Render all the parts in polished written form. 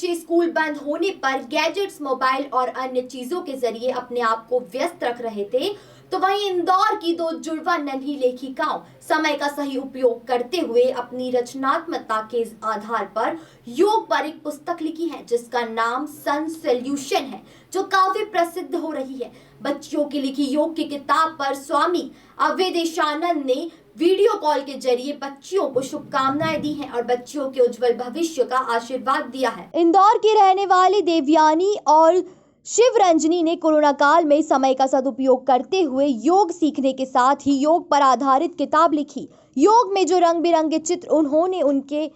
बच्चे स्कूल बंद होने पर गैजेट्स, मोबाइल और अन्य चीजों के जरिए अपने आप को व्यस्त रख रहे थे, तो वहीं इंदौर की दो जुड़वा नन्ही लेखिकाओं समय का सही उपयोग करते हुए अपनी रचनात्मकता के आधार पर योग पर एक पुस्तक लिखी है जिसका नाम सन सॉल्यूशन है, जो काफी प्रसिद्ध हो रही है। बच्चियों की लिखी योग की किताब पर स्वामी अवधेशानंद ने वीडियो कॉल के जरिए बच्चियों को शुभकामनाएं दी हैं और बच्चियों के उज्जवल भविष्य का आशीर्वाद दिया है। इंदौर की रहने वाली देवयानी और शिवरंजनी ने कोरोना काल में समय का सदुपयोग करते हुए योग सीखने के साथ ही योग पर आधारित किताब लिखी। योग में जो रंग बिरंगे चित्र उन्होंने उनके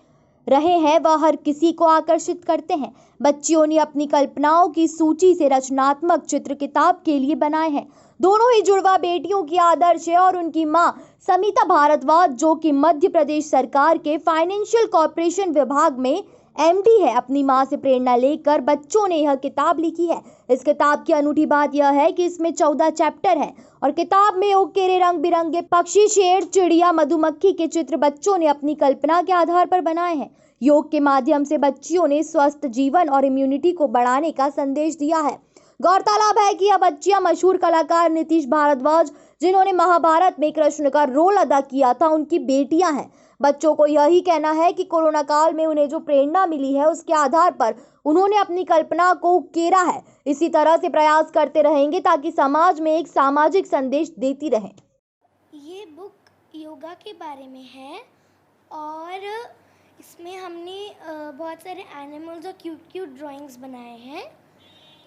रहे हैं वह हर किसी को आकर्षित करते हैं। बच्चियों ने अपनी कल्पनाओं की सूची से रचनात्मक चित्र किताब के लिए बनाए हैं। दोनों ही जुड़वा बेटियों की आदर्श है और उनकी मां समिता भारद्वाज, जो कि मध्य प्रदेश सरकार के फाइनेंशियल कॉर्पोरेशन विभाग में एमडी है, अपनी मां से प्रेरणा लेकर बच्चों ने यह किताब लिखी है। इस किताब की अनूठी बात यह है कि इसमें 14 चैप्टर हैं और किताब में योग के रंग बिरंगे पक्षी, शेर, चिड़िया, मधुमक्खी के चित्र बच्चों ने अपनी कल्पना के आधार पर बनाए हैं। योग के माध्यम से बच्चियों ने स्वस्थ जीवन और इम्यूनिटी को बढ़ाने का संदेश दिया है। गौरतलब है कि यह बच्चियां मशहूर कलाकार नीतीश भारद्वाज, जिन्होंने महाभारत में कृष्ण का रोल अदा किया था, उनकी बेटियां हैं। बच्चों को यही कहना है कि कोरोना काल में उन्हें जो प्रेरणा मिली है उसके आधार पर उन्होंने अपनी कल्पना को उकेरा है। इसी तरह से प्रयास करते रहेंगे ताकि समाज में एक सामाजिक संदेश देती रहे। ये बुक योगा के बारे में है और इसमें हमने बहुत सारे एनिमल्स और क्यूट ड्राइंग्स बनाए हैं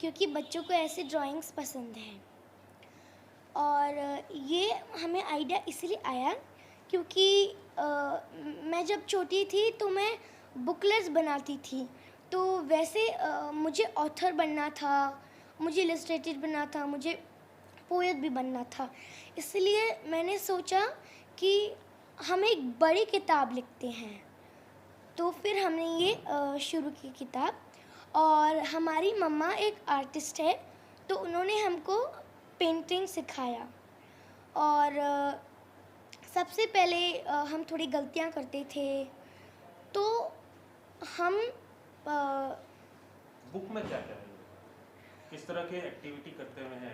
क्योंकि बच्चों को ऐसे ड्राइंग्स पसंद हैं। और ये हमें आइडिया इसलिए आया क्योंकि मैं जब छोटी थी तो मैं बुकलेट्स बनाती थी, तो वैसे मुझे ऑथर बनना था, मुझे इलस्ट्रेटेड बनना था, मुझे पोएट भी बनना था। इसलिए मैंने सोचा कि हम एक बड़ी किताब लिखते हैं, तो फिर हमने ये शुरू की किताब। और हमारी मम्मा एक आर्टिस्ट है, तो उन्होंने हमको पेंटिंग सिखाया। और सबसे पहले हम थोड़ी गलतियां करते थे, तो हम बुक में क्या क्या है, किस तरह के एक्टिविटी करते हुए हैं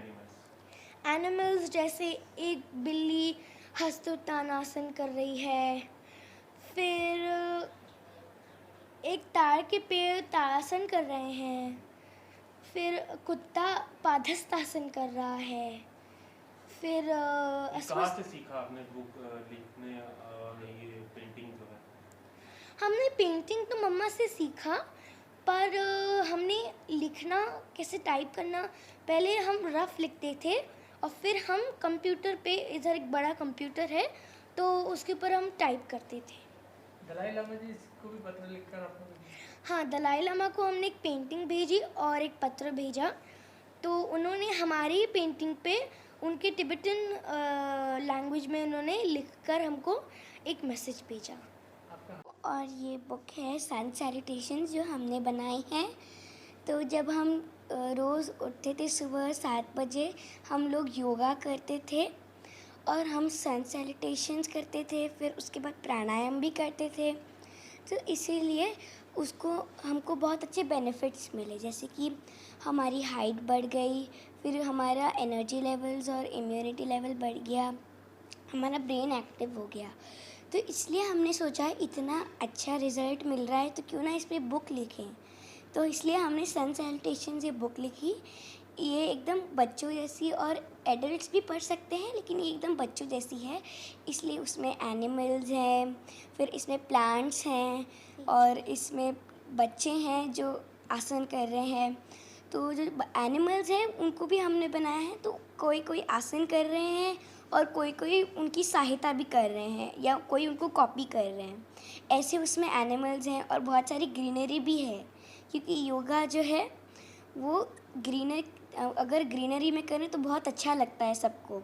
एनिमल्स जैसे एक बिल्ली हस्तोत्तानासन कर रही है, फिर एक ताड़ के पेड़ ताड़ासन कर रहे हैं, फिर कुत्ता पादहस्तासन कर रहा है, फिर कहाँ से सीखा आपने बुक लिखने और ये पेंटिंग जो है? हमने पेंटिंग तो मम्मा से सीखा, पर हमने लिखना कैसे टाइप करना, पहले हम रफ लिखते थे और फिर हम कंप्यूटर पे, इधर एक बड़ा कंप्यूटर है तो उसके ऊपर हम टाइप करते थे। दलाई लामा जी को भी पत्र लिखकर आपने? हाँ, दलाई लामा को हमने एक पेंटिंग भेजी और एक पत्र भेजा, तो उन्होंने हमारी पेंटिंग पे उनके टिबेटन लैंग्वेज में उन्होंने लिखकर हमको एक मैसेज भेजा। और ये बुक है सन सैल्यूटेशंस जो हमने बनाई है। तो जब हम रोज़ उठते थे सुबह 7 बजे, हम लोग योगा करते थे और हम सन सैल्यूटेशंस करते थे, फिर उसके बाद प्राणायाम भी करते थे। तो इसीलिए उसको हमको बहुत अच्छे बेनिफिट्स मिले, जैसे कि हमारी हाइट बढ़ गई, फिर हमारा एनर्जी लेवल्स और इम्यूनिटी लेवल बढ़ गया, हमारा ब्रेन एक्टिव हो गया। तो इसलिए हमने सोचा इतना अच्छा रिज़ल्ट मिल रहा है तो क्यों ना इस पर बुक लिखें। तो इसलिए हमने सन सैल्यूटेशंस ये बुक लिखी। ये एकदम बच्चों जैसी, और एडल्ट्स भी पढ़ सकते हैं, लेकिन ये एकदम बच्चों जैसी है, इसलिए उसमें एनिमल्स हैं, फिर इसमें प्लांट्स हैं और इसमें बच्चे हैं जो आसन कर रहे हैं। तो जो एनिमल्स हैं उनको भी हमने बनाया है, तो कोई कोई आसन कर रहे हैं और कोई कोई उनकी सहायता भी कर रहे हैं या कोई उनको कॉपी कर रहे हैं। ऐसे उसमें एनिमल्स हैं और बहुत सारी ग्रीनरी भी है, क्योंकि योगा जो है वो अगर ग्रीनरी में करें तो बहुत अच्छा लगता है सबको।